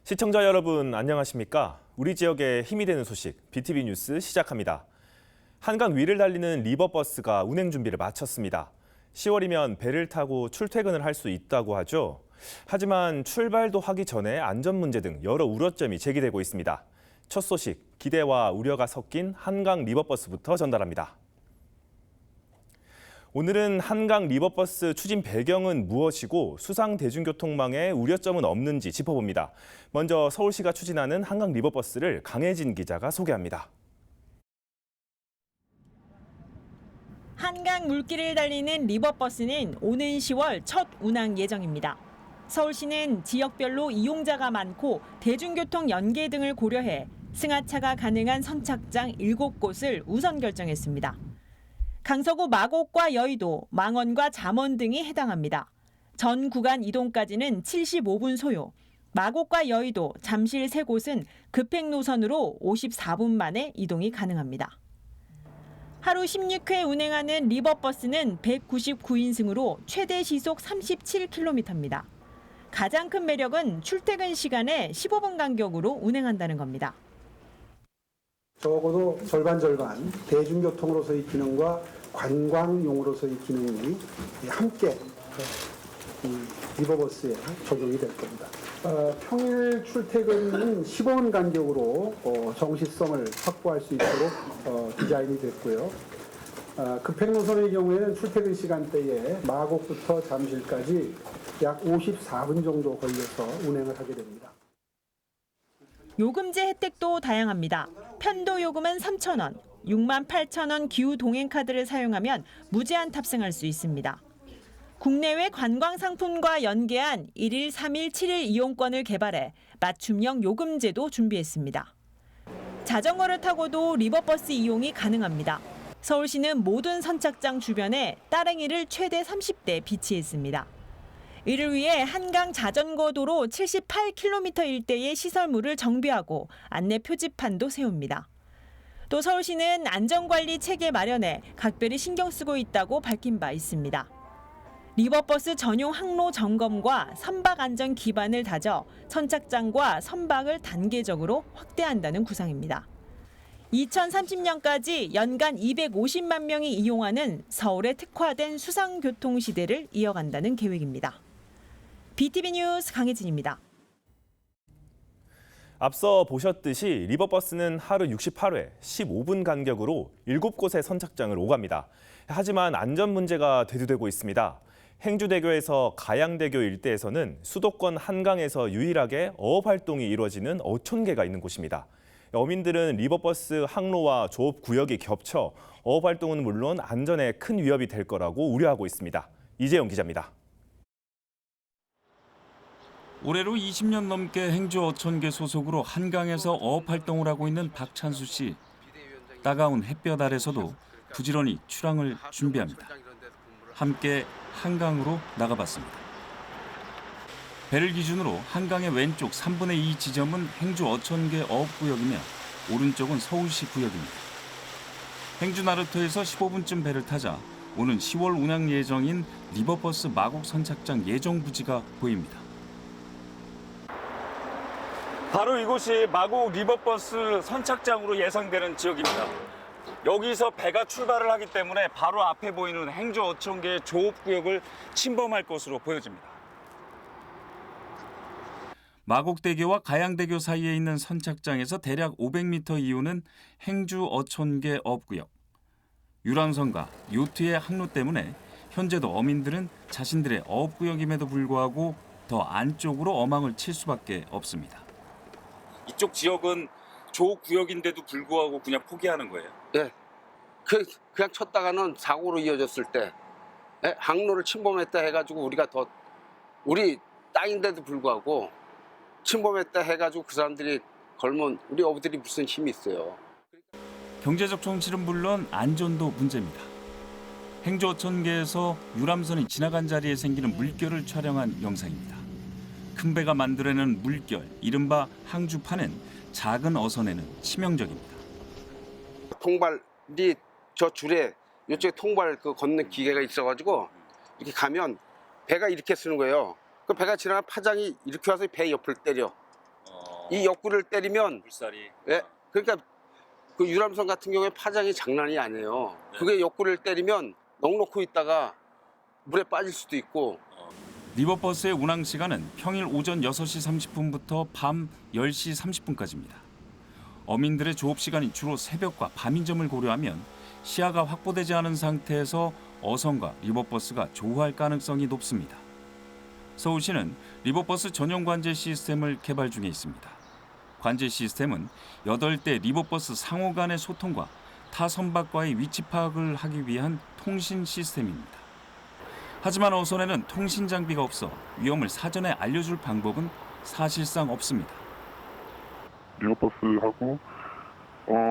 시청자 여러분 안녕하십니까? 우리 지역에 힘이 되는 소식 BTV 뉴스 시작합니다. 한강 위를 달리는 리버버스가 운행 준비를 마쳤습니다. 10월이면 배를 타고 출퇴근을 할 수 있다고 하죠. 하지만 출발도 하기 전에 안전 문제 등 여러 우려점이 제기되고 있습니다. 첫 소식, 기대와 우려가 섞인 한강 리버버스부터 전달합니다. 오늘은 한강 리버버스 추진 배경은 무엇이고 수상 대중교통망에 우려점은 없는지 짚어봅니다. 먼저 서울시가 추진하는 한강 리버버스를 강혜진 기자가 소개합니다. 한강 물길을 달리는 리버버스는 오는 10월 첫 운항 예정입니다. 서울시는 지역별로 이용자가 많고 대중교통 연계 등을 고려해 승하차가 가능한 선착장 7곳을 우선 결정했습니다. 강서구 마곡과 여의도, 망원과 잠원 등이 해당합니다. 전 구간 이동까지는 75분 소요, 마곡과 여의도, 잠실 3곳은 급행 노선으로 54분 만에 이동이 가능합니다. 하루 16회 운행하는 리버버스는 199인승으로 최대 시속 37km입니다. 가장 큰 매력은 출퇴근 시간에 15분 간격으로 운행한다는 겁니다. 적어도 절반 대중교통으로서의 기능과 관광용으로서의 기능이 함께 리버버스에 적용이 될 겁니다. 평일 출퇴근은 15분 간격으로 정시성을 확보할 수 있도록 디자인이 됐고요. 급행 노선의 경우에는 출퇴근 시간대에 마곡부터 잠실까지 약 54분 정도 걸려서 운행을 하게 됩니다. 요금제 혜택도 다양합니다. 편도 요금은 3,000원, 68,000원 기후 동행카드를 사용하면 무제한 탑승할 수 있습니다. 국내외 관광 상품과 연계한 1일, 3일, 7일 이용권을 개발해 맞춤형 요금제도 준비했습니다. 자전거를 타고도 리버버스 이용이 가능합니다. 서울시는 모든 선착장 주변에 따릉이를 최대 30대 비치했습니다. 이를 위해 한강 자전거 도로 78km 일대의 시설물을 정비하고 안내 표지판도 세웁니다. 또 서울시는 안전관리 체계 마련에 각별히 신경 쓰고 있다고 밝힌 바 있습니다. 리버버스 전용 항로 점검과 선박 안전 기반을 다져 선착장과 선박을 단계적으로 확대한다는 구상입니다. 2030년까지 연간 250만 명이 이용하는 서울의 특화된 수상교통 시대를 이어간다는 계획입니다. BTV 뉴스 강혜진입니다. 앞서 보셨듯이 리버버스는 하루 68회 15분 간격으로 7곳의 선착장을 오갑니다. 하지만 안전 문제가 대두되고 있습니다. 행주대교에서 가양대교 일대에서는 수도권 한강에서 유일하게 어업 활동이 이루어지는 어촌계가 있는 곳입니다. 어민들은 리버버스 항로와 조업 구역이 겹쳐 어업 활동은 물론 안전에 큰 위협이 될 거라고 우려하고 있습니다. 이재영 기자입니다. 올해로 20년 넘게 행주 어촌계 소속으로 한강에서 어업 활동을 하고 있는 박찬수 씨. 따가운 햇볕 아래서도 부지런히 출항을 준비합니다. 함께 한강으로 나가봤습니다. 배를 기준으로 한강의 왼쪽 3분의 2 지점은 행주 어촌계 어업구역이며 오른쪽은 서울시 구역입니다. 행주 나루터에서 15분쯤 배를 타자 오는 10월 운항 예정인 리버버스 마곡 선착장 예정 부지가 보입니다. 바로 이곳이 마곡 리버버스 선착장으로 예상되는 지역입니다. 여기서 배가 출발을 하기 때문에 바로 앞에 보이는 행주 어촌계 조업구역을 침범할 것으로 보여집니다. 마곡대교와 가양대교 사이에 있는 선착장에서 대략 500m 이후는 행주 어촌계 어업구역. 유람선과 요트의 항로 때문에 현재도 어민들은 자신들의 어업구역임에도 불구하고 더 안쪽으로 어망을 칠 수밖에 없습니다. 이쪽 지역은 조구역인데도 불구하고 그냥 포기하는 거예요? 예, 그냥 쳤다가는 사고로 이어졌을 때 항로를 침범했다 해가지고 우리 땅인데도 불구하고 침범했다 해가지고 그 사람들이 걸면 우리 어부들이 무슨 힘이 있어요. 경제적 손실은 물론 안전도 문제입니다. 행주 어촌계에서 유람선이 지나간 자리에 생기는 물결을 촬영한 영상입니다. 큰 배가 만들어내는 물결, 이른바 항주파는 작은 어선에는 치명적입니다. 통발이 저 줄에 이쪽에 통발 걷는 기계가 있어가지고 이렇게 가면 배가 이렇게 쓰는 거예요. 그 배가 지나가 파장이 이렇게 와서 배 옆을 때려. 이 옆구리를 때리면 물살이. 예, 그러니까 그 유람선 같은 경우에 파장이 장난이 아니에요. 네. 그게 옆구리를 때리면 넉넉히 있다가 물에 빠질 수도 있고. 리버버스의 운항 시간은 평일 오전 6시 30분부터 밤 10시 30분까지입니다. 어민들의 조업 시간이 주로 새벽과 밤인 점을 고려하면 시야가 확보되지 않은 상태에서 어선과 리버버스가 조우할 가능성이 높습니다. 서울시는 리버버스 전용 관제 시스템을 개발 중에 있습니다. 관제 시스템은 8대 리버버스 상호 간의 소통과 타 선박과의 위치 파악을 하기 위한 통신 시스템입니다. 하지만 어선에는 통신 장비가 없어 위험을 사전에 알려줄 방법은 사실상 없습니다. 리버버스하고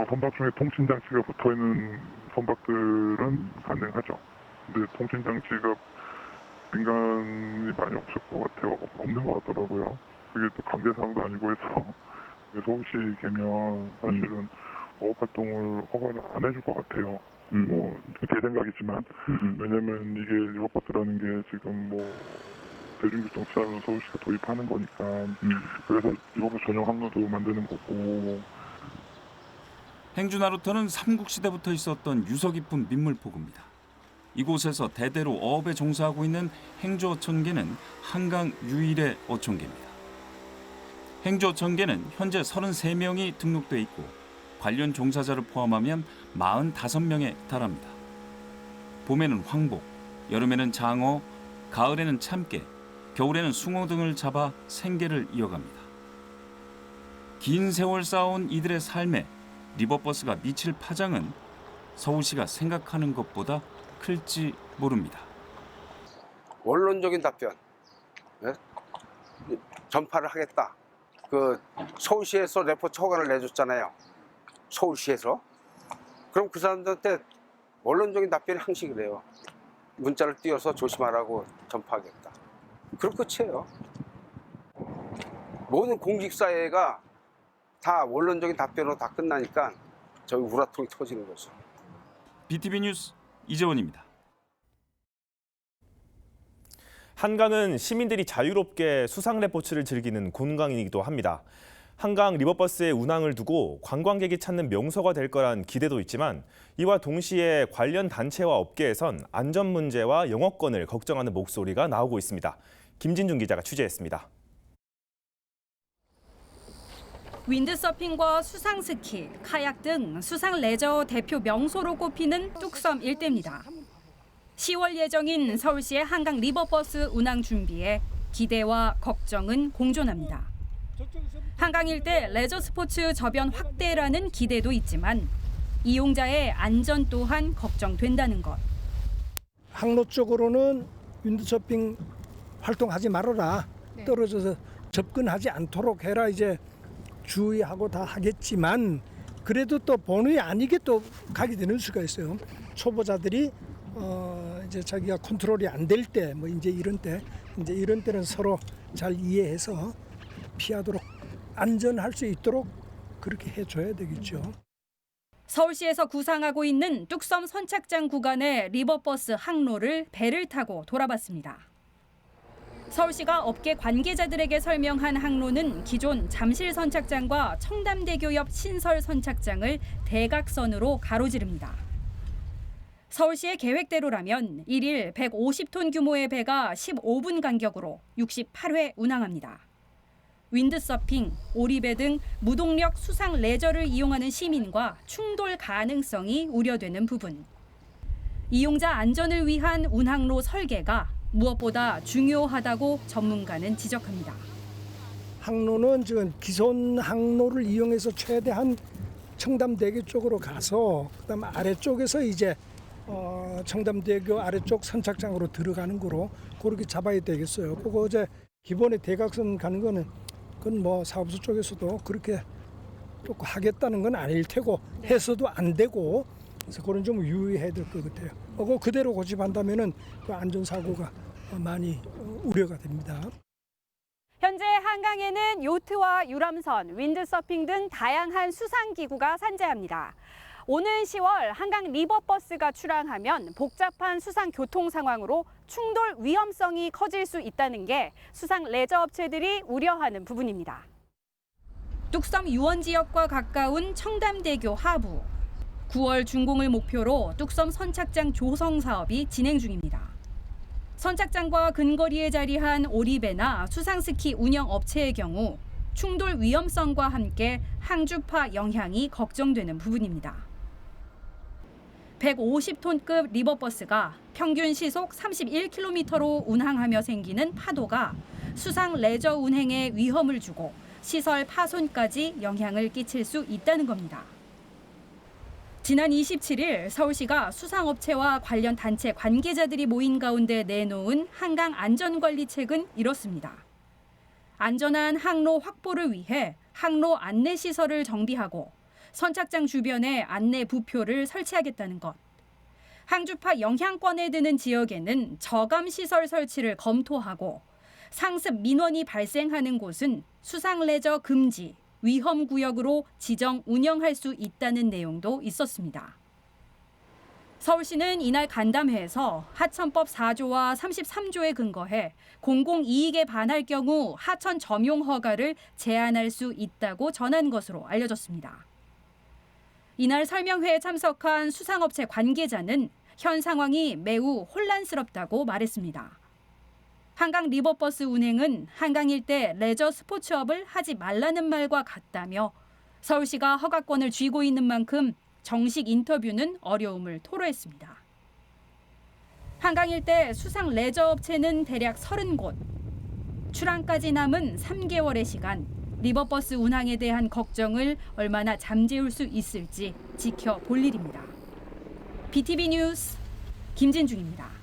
선박 중에 통신 장치가 붙어 있는 선박들은 가능하죠. 근데 통신 장치가 민간이 많이 없을 것 같아요. 없는 것 같더라고요. 그게 또 강제사항도 아니고 해서 서울시 개면 사실은 어업 활동을 허가를 안 해줄 것 같아요. 제 생각이지만 왜냐면 이게 리버버스라는 게 지금 뭐 대중교통 수단으로 서울시가 도입하는 거니까 그래서 리버버스 전용 항로도 만드는 거고. 행주나루터는 삼국시대부터 있었던 유서 깊은 민물포구입니다. 이곳에서 대대로 어업에 종사하고 있는 행주어촌계는 한강 유일의 어촌계입니다. 행주어촌계는 현재 33명이 등록돼 있고 관련 종사자를 포함하면 45명에 달합니다. 봄에는 황복, 여름에는 장어, 가을에는 참깨, 겨울에는 숭어 등을 잡아 생계를 이어갑니다. 긴 세월 쌓아온 이들의 삶에 리버버스가 미칠 파장은 서울시가 생각하는 것보다 클지 모릅니다. 원론적인 답변. 네? 전파를 하겠다. 그 서울시에서 레포트 허가를 내줬잖아요. 서울시에서. 그럼 그 사람들한테 원론적인 답변이 항상 그래요. 문자를 띄워서 조심하라고 전파하겠다. 그럼 끝이에요. 모든 공직사회가 다 원론적인 답변으로 다 끝나니까 저희 우라통이 터지는 거죠. BTV 뉴스 이재원입니다. 한강은 시민들이 자유롭게 수상 레포츠를 즐기는 본강이기도 합니다. 한강 리버버스의 운항을 두고 관광객이 찾는 명소가 될 거란 기대도 있지만 이와 동시에 관련 단체와 업계에선 안전 문제와 영업권을 걱정하는 목소리가 나오고 있습니다. 김진중 기자가 취재했습니다. 윈드서핑과 수상스키, 카약 등 수상 레저 대표 명소로 꼽히는 뚝섬 일대입니다. 10월 예정인 서울시의 한강 리버버스 운항 준비에 기대와 걱정은 공존합니다. 한강 일대 레저 스포츠 저변 확대라는 기대도 있지만 이용자의 안전 또한 걱정된다는 것. 항로 쪽으로는 윈드서핑 활동하지 말아라. 떨어져서 접근하지 않도록 해라. 이제 주의하고 다 하겠지만 그래도 또 본의 아니게 또 가게 되는 수가 있어요. 초보자들이 이제 자기가 컨트롤이 안 될 때 뭐 이제 이런 때는 서로 잘 이해해서 피하도록 안전할 수 있도록 그렇게 해줘야 되겠죠. 서울시에서 구상하고 있는 뚝섬 선착장 구간의 리버버스 항로를 배를 타고 돌아봤습니다. 서울시가 업계 관계자들에게 설명한 항로는 기존 잠실 선착장과 청담대교 옆 신설 선착장을 대각선으로 가로지릅니다. 서울시의 계획대로라면 1일 150톤 규모의 배가 15분 간격으로 68회 운항합니다. 윈드서핑, 오리배 등 무동력 수상 레저를 이용하는 시민과 충돌 가능성이 우려되는 부분. 이용자 안전을 위한 운항로 설계가 무엇보다 중요하다고 전문가는 지적합니다. 항로는 지금 기존 항로를 이용해서 최대한 청담대교 쪽으로 가서 그다음 아래쪽에서 이제 청담대교 아래쪽 선착장으로 들어가는 거로 그렇게 잡아야 되겠어요. 그거 이제 기본에 대각선 가는 거는 그건 뭐 사업소 쪽에서도 그렇게 또 하겠다는 건 아닐 테고 해서도 안 되고 그래서 그런 좀 유의해야 될 것 같아요. 그거 그대로 고집한다면은 그 안전사고가 많이 우려가 됩니다. 현재 한강에는 요트와 유람선, 윈드서핑 등 다양한 수상기구가 산재합니다. 오는 10월 한강 리버버스가 출항하면 복잡한 수상 교통 상황으로 충돌 위험성이 커질 수 있다는 게 수상 레저 업체들이 우려하는 부분입니다. 뚝섬 유원 지역과 가까운 청담대교 하부. 9월 준공을 목표로 뚝섬 선착장 조성 사업이 진행 중입니다. 선착장과 근거리에 자리한 오리배나 수상스키 운영 업체의 경우 충돌 위험성과 함께 항주파 영향이 걱정되는 부분입니다. 150톤급 리버버스가 평균 시속 31km로 운항하며 생기는 파도가 수상 레저 운행에 위험을 주고 시설 파손까지 영향을 끼칠 수 있다는 겁니다. 지난 27일 서울시가 수상업체와 관련 단체 관계자들이 모인 가운데 내놓은 한강 안전관리책은 이렇습니다. 안전한 항로 확보를 위해 항로 안내 시설을 정비하고 선착장 주변에 안내 부표를 설치하겠다는 것. 항주파 영향권에 드는 지역에는 저감 시설 설치를 검토하고 상습 민원이 발생하는 곳은 수상 레저 금지, 위험 구역으로 지정 운영할 수 있다는 내용도 있었습니다. 서울시는 이날 간담회에서 하천법 4조와 33조에 근거해 공공이익에 반할 경우 하천 점용 허가를 제한할 수 있다고 전한 것으로 알려졌습니다. 이날 설명회에 참석한 수상업체 관계자는 현 상황이 매우 혼란스럽다고 말했습니다. 한강 리버버스 운행은 한강 일대 레저 스포츠업을 하지 말라는 말과 같다며 서울시가 허가권을 쥐고 있는 만큼 정식 인터뷰는 어려움을 토로했습니다. 한강 일대 수상 레저 업체는 대략 30곳. 출항까지 남은 3개월의 시간, 리버버스 운항에 대한 걱정을 얼마나 잠재울 수 있을지 지켜볼 일입니다. BTV 뉴스 김진중입니다.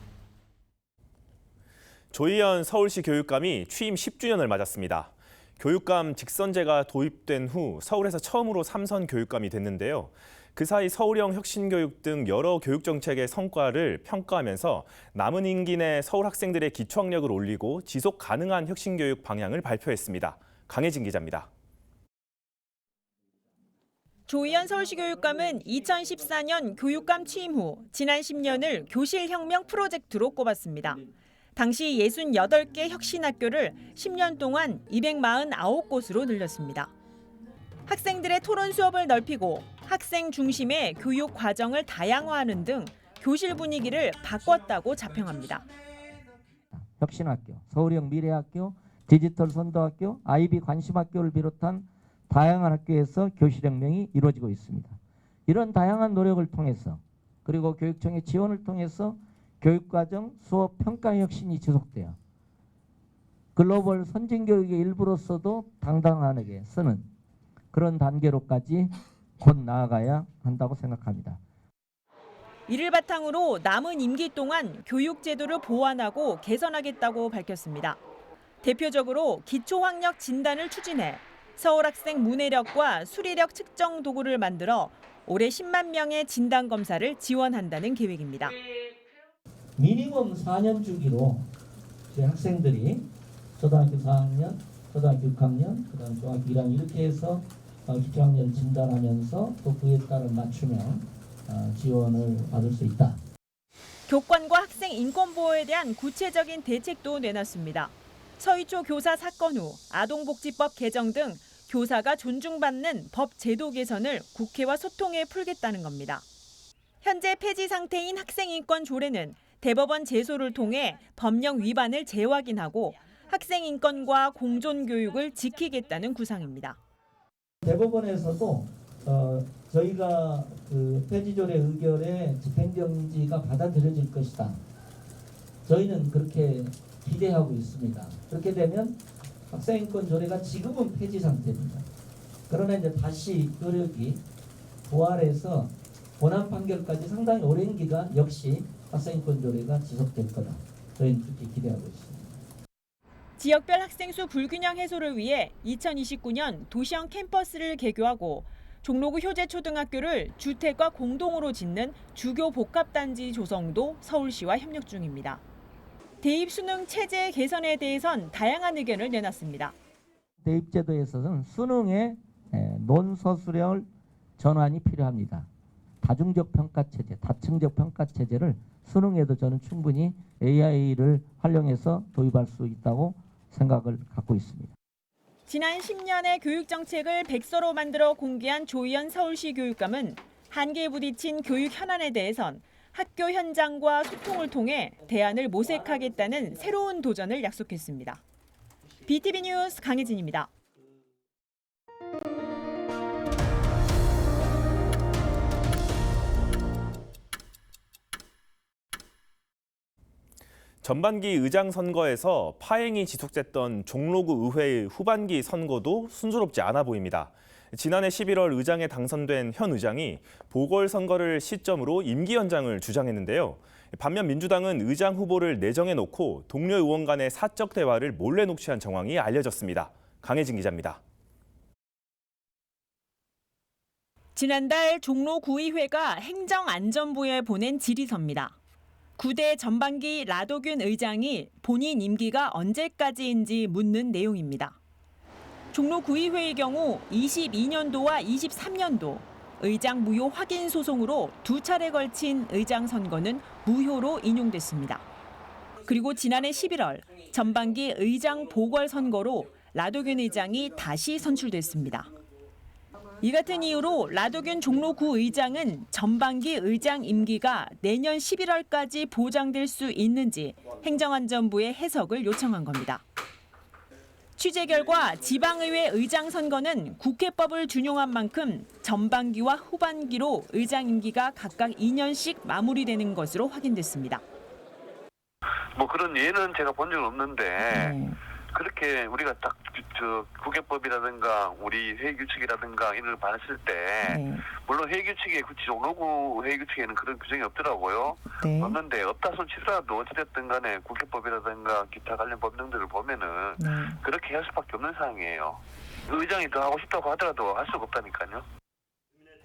조희연 서울시 교육감이 취임 10주년을 맞았습니다. 교육감 직선제가 도입된 후 서울에서 처음으로 3선 교육감이 됐는데요. 그 사이 서울형 혁신교육 등 여러 교육정책의 성과를 평가하면서 남은 임기 내 서울 학생들의 기초학력을 올리고 지속 가능한 혁신교육 방향을 발표했습니다. 강혜진 기자입니다. 조희연 서울시 교육감은 2014년 교육감 취임 후 지난 10년을 교실혁명 프로젝트로 꼽았습니다. 당시 68개 혁신학교를 10년 동안 249곳으로 늘렸습니다. 학생들의 토론 수업을 넓히고 학생 중심의 교육 과정을 다양화하는 등 교실 분위기를 바꿨다고 자평합니다. 혁신학교, 서울형 미래학교, 디지털 선도학교, 아이비 관심학교를 비롯한 다양한 학교에서 교실혁명이 이루어지고 있습니다. 이런 다양한 노력을 통해서 그리고 교육청의 지원을 통해서 교육과정 수업 평가 혁신이 지속되어 글로벌 선진교육의 일부로서도 당당하게 쓰는 그런 단계로까지 곧 나아가야 한다고 생각합니다. 이를 바탕으로 남은 임기 동안 교육제도를 보완하고 개선하겠다고 밝혔습니다. 대표적으로 기초학력 진단을 추진해 서울학생 문해력과 수리력 측정 도구를 만들어 올해 10만 명의 진단검사를 지원한다는 계획입니다. 미니멈 4년 주기로 저희 학생들이 초등학교 4학년, 초등학교 6학년, 그다음 중학교 1학년 이렇게 해서 기초학년 진단하면서 또 그에 따른 맞춤형 지원을 받을 수 있다. 교권과 학생 인권 보호에 대한 구체적인 대책도 내놨습니다. 서희초 교사 사건 후 아동복지법 개정 등 교사가 존중받는 법 제도 개선을 국회와 소통해 풀겠다는 겁니다. 현재 폐지 상태인 학생인권 조례는 대법원 제소를 통해 법령 위반을 재확인하고 학생 인권과 공존 교육을 지키겠다는 구상입니다. 대법원에서도 저희가 그 폐지조례 의결에 집행정지가 받아들여질 것이다. 저희는 그렇게 기대하고 있습니다. 그렇게 되면 학생인권 조례가 지금은 폐지 상태입니다. 그러나 이제 다시 효력이 부활해서 본안 판결까지 상당히 오랜 기간 역시 학생인권 조례가 지속될 거다. 저희는 그렇게 기대하고 있습니다. 지역별 학생 수 불균형 해소를 위해 2029년 도시형 캠퍼스를 개교하고 종로구 효재초등학교를 주택과 공동으로 짓는 주교 복합단지 조성도 서울시와 협력 중입니다. 대입 수능 체제 개선에 대해선 다양한 의견을 내놨습니다. 대입제도에서는 수능의 논서술형 전환이 필요합니다. 다중적 평가 체제, 다층적 평가 체제를 수능에도 저는 충분히 AI를 활용해서 도입할 수 있다고 생각을 갖고 있습니다. 지난 10년의 교육 정책을 백서로 만들어 공개한 조희연 서울시 교육감은 한계에 부딪힌 교육 현안에 대해선 학교 현장과 소통을 통해 대안을 모색하겠다는 새로운 도전을 약속했습니다. BTV 뉴스 강혜진입니다. 전반기 의장 선거에서 파행이 지속됐던 종로구 의회의 후반기 선거도 순조롭지 않아 보입니다. 지난해 11월 의장에 당선된 현 의장이 보궐선거를 시점으로 임기 연장을 주장했는데요. 반면 민주당은 의장 후보를 내정해 놓고 동료 의원 간의 사적 대화를 몰래 녹취한 정황이 알려졌습니다. 강혜진 기자입니다. 지난달 종로구의회가 행정안전부에 보낸 질의서입니다. 9대 전반기 라도균 의장이 본인 임기가 언제까지인지 묻는 내용입니다. 종로구의회의 경우 22년도와 23년도 의장 무효 확인 소송으로 두 차례 걸친 의장 선거는 무효로 인용됐습니다. 그리고 지난해 11월 전반기 의장 보궐선거로 라도균 의장이 다시 선출됐습니다. 이 같은 이유로 라도균 종로구 의장은 전반기 의장 임기가 내년 11월까지 보장될 수 있는지 행정안전부에 해석을 요청한 겁니다. 취재 결과 지방의회 의장 선거는 국회법을 준용한 만큼 전반기와 후반기로 의장 임기가 각각 2년씩 마무리되는 것으로 확인됐습니다. 뭐 그런 예는 제가 본 적은 없는데 그렇게 우리가 딱 국회법이라든가 우리 회의 규칙이라든가 이런 걸 봤을 때 물론 회의 규칙에 종로구 회의 규칙에는 그런 규정이 없더라고요. 없는데 없다 손 치더라도 어찌됐든 간에 국회법이라든가 기타 관련 법령들을 보면은 그렇게 할 수밖에 없는 상황이에요. 의장이 더 하고 싶다고 하더라도 할 수가 없다니까요.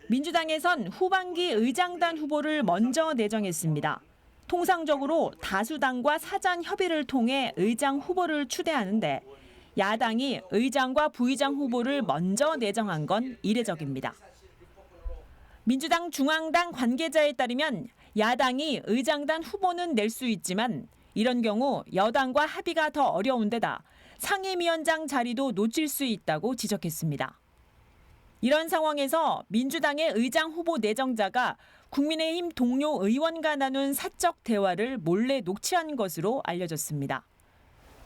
민주당에선 후반기 의장단 후보를 먼저 내정했습니다. 통상적으로 다수당과 사전 협의를 통해 의장 후보를 추대하는데 야당이 의장과 부의장 후보를 먼저 내정한 건 이례적입니다. 민주당 중앙당 관계자에 따르면 야당이 의장단 후보는 낼 수 있지만 이런 경우 여당과 합의가 더 어려운 데다 상임위원장 자리도 놓칠 수 있다고 지적했습니다. 이런 상황에서 민주당의 의장 후보 내정자가 국민의힘 동료 의원과 나눈 사적 대화를 몰래 녹취한 것으로 알려졌습니다.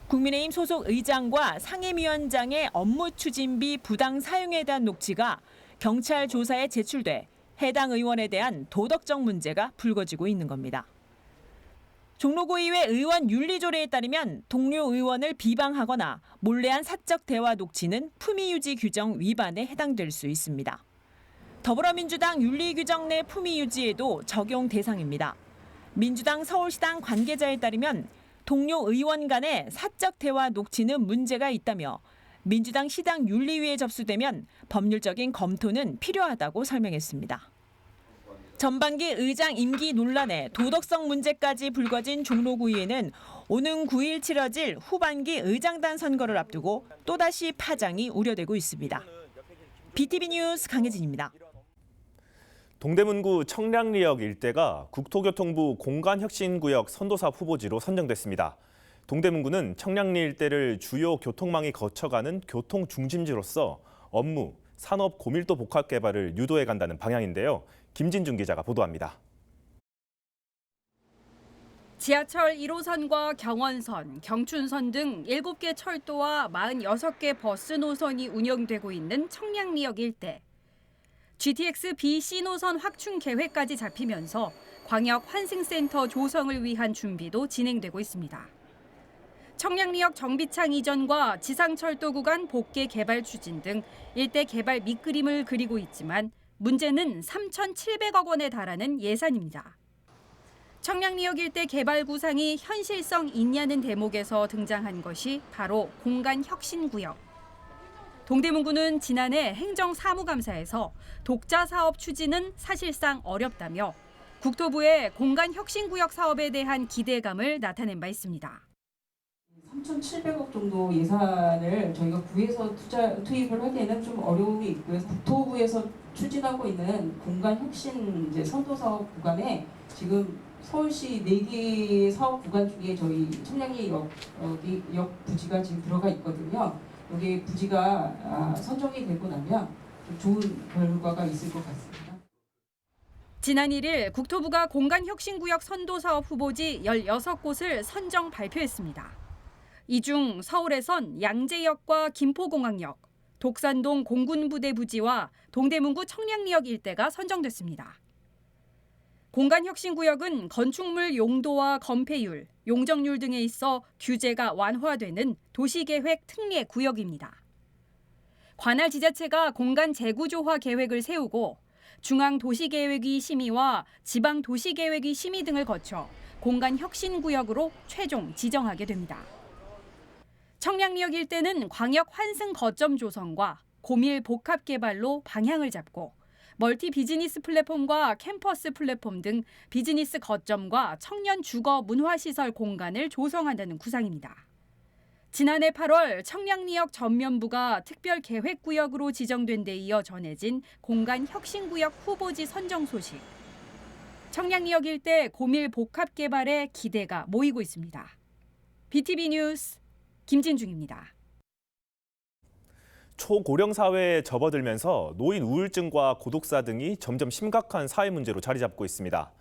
국민의힘 소속 의장과 상임위원장의 업무 추진비 부당 사용에 대한 녹취가 경찰 조사에 제출돼 해당 의원에 대한 도덕적 문제가 불거지고 있는 겁니다. 종로구의회 의원 윤리조례에 따르면 동료 의원을 비방하거나 몰래한 사적 대화 녹취는 품위유지 규정 위반에 해당될 수 있습니다. 더불어민주당 윤리규정 내 품위유지에도 적용 대상입니다. 민주당 서울시당 관계자에 따르면 동료 의원 간의 사적 대화 녹취는 문제가 있다며 민주당 시당 윤리위에 접수되면 법률적인 검토는 필요하다고 설명했습니다. 전반기 의장 임기 논란에 도덕성 문제까지 불거진 종로구의회는 오는 9일 치러질 후반기 의장단 선거를 앞두고 또다시 파장이 우려되고 있습니다. BTV 뉴스 강혜진입니다. 동대문구 청량리역 일대가 국토교통부 공간혁신구역 선도사업 후보지로 선정됐습니다. 동대문구는 청량리 일대를 주요 교통망이 거쳐가는 교통 중심지로서 업무, 산업 고밀도 복합 개발을 유도해 간다는 방향인데요. 김진중 기자가 보도합니다. 지하철 1호선과 경원선, 경춘선 등 7개 철도와 46개 버스 노선이 운영되고 있는 청량리역 일대. GTX BC 노선 확충 계획까지 잡히면서 광역 환승센터 조성을 위한 준비도 진행되고 있습니다. 청량리역 정비창 이전과 지상철도 구간 복개 개발 추진 등 일대 개발 밑그림을 그리고 있지만 문제는 3,700억 원에 달하는 예산입니다. 청량리역 일대 개발 구상이 현실성 있냐는 대목에서 등장한 것이 바로 공간혁신구역. 동대문구는 지난해 행정사무감사에서 독자 사업 추진은 사실상 어렵다며 국토부의 공간혁신구역 사업에 대한 기대감을 나타낸 바 있습니다. 3,700억 정도 예산을 저희가 구에서 투입을 하기에는 좀 어려움이 있고요. 국토부에서 추진하고 있는 공간혁신 선도사업 구간에 지금 서울시 4개 사업 구간 중에 저희 청량리역 부지가 지금 들어가 있거든요. 여기 부지가 선정이 되고 나면 좀 좋은 결과가 있을 것 같습니다. 지난 1일 국토부가 공간혁신구역 선도사업 후보지 16곳을 선정 발표했습니다. 이 중 서울에선 양재역과 김포공항역, 독산동 공군부대 부지와 동대문구 청량리역 일대가 선정됐습니다. 공간혁신구역은 건축물 용도와 건폐율, 용적률 등에 있어 규제가 완화되는 도시계획 특례 구역입니다. 관할 지자체가 공간 재구조화 계획을 세우고 중앙도시계획위 심의와 지방도시계획위 심의 등을 거쳐 공간혁신구역으로 최종 지정하게 됩니다. 청량리역 일대는 광역 환승 거점 조성과 고밀 복합 개발로 방향을 잡고 멀티 비즈니스 플랫폼과 캠퍼스 플랫폼 등 비즈니스 거점과 청년 주거 문화시설 공간을 조성한다는 구상입니다. 지난해 8월 청량리역 전면부가 특별계획구역으로 지정된 데 이어 전해진 공간혁신구역 후보지 선정 소식. 청량리역 일대 고밀 복합 개발에 기대가 모이고 있습니다. BTV 뉴스 김진중입니다. 초고령 사회에 접어들면서 노인 우울증과 고독사 등이 점점 심각한 사회 문제로 자리 잡고 있습니다.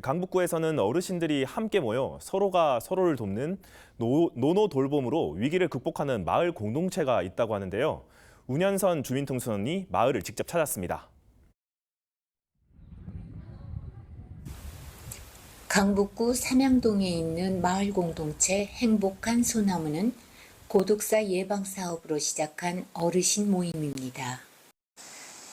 강북구에서는 어르신들이 함께 모여 서로가 서로를 돕는 노노 돌봄으로 위기를 극복하는 마을 공동체가 있다고 하는데요. 운현선 주민통수원이 마을을 직접 찾았습니다. 강북구 삼양동에 있는 마을 공동체 행복한 소나무는 고독사 예방 사업으로 시작한 어르신 모임입니다.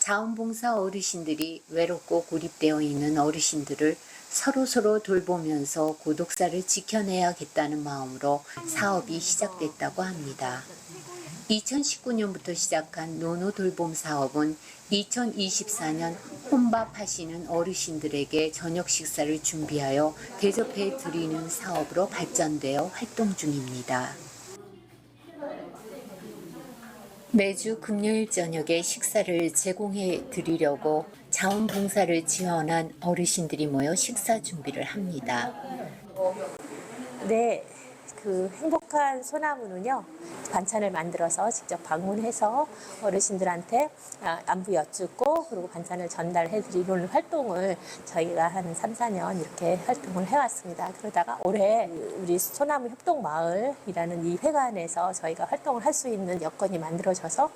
자원봉사 어르신들이 외롭고 고립되어 있는 어르신들을 서로 돌보면서 고독사를 지켜내야겠다는 마음으로 사업이 시작됐다고 합니다. 2019년부터 시작한 노노 돌봄 사업은 2024년 혼밥 하시는 어르신들에게 저녁 식사를 준비하여 대접해 드리는 사업으로 발전되어 활동 중입니다. 매주 금요일 저녁에 식사를 제공해 드리려고 자원봉사를 지원한 어르신들이 모여 식사 준비를 합니다. 네, 행복한 소나무는요, 반찬을 만들어서 직접 방문해서 어르신들한테 안부 여쭙고 그리고 반찬을 전달해 드리는 활동을 저희가 한 3, 4년 이렇게 활동을 해왔습니다. 그러다가 올해 우리 소나무 협동마을이라는 이 회관에서 저희가 활동을 할 수 있는 여건이 만들어져서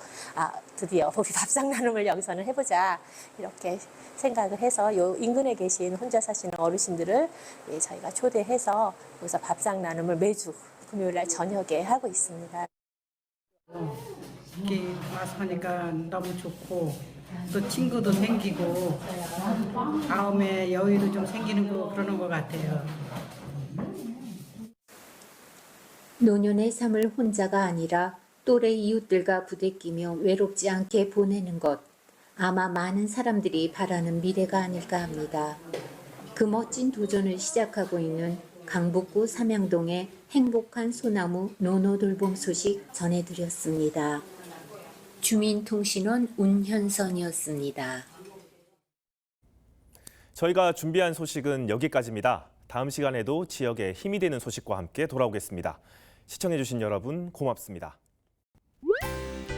드디어 우리 밥상 나눔을 여기서는 해보자 이렇게 생각을 해서 요 인근에 계신 혼자 사시는 어르신들을 저희가 초대해서 여기서 밥상 나눔을 매주 금요일 날 저녁에 하고 있습니다. 이렇게 와서 하니까 너무 좋고 또 친구도 생기고 마음에 여유도 좀 생기는 거 그러는 것 같아요. 노년의 삶을 혼자가 아니라 또래 이웃들과 부대끼며 외롭지 않게 보내는 것, 아마 많은 사람들이 바라는 미래가 아닐까 합니다. 그 멋진 도전을 시작하고 있는 강북구 삼양동의 행복한 소나무 노노 돌봄 소식 전해드렸습니다. 주민통신원 운현선이었습니다. 저희가 준비한 소식은 여기까지입니다. 다음 시간에도 지역에 힘이 되는 소식과 함께 돌아오겠습니다. 시청해주신 여러분 고맙습니다.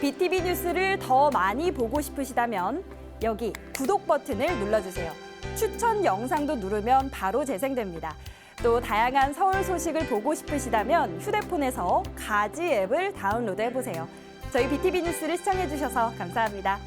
BTV 뉴스를 더 많이 보고 싶으시다면 여기 구독 버튼을 눌러주세요. 추천 영상도 누르면 바로 재생됩니다. 또 다양한 서울 소식을 보고 싶으시다면 휴대폰에서 가지 앱을 다운로드해보세요. 저희 BTV 뉴스를 시청해주셔서 감사합니다.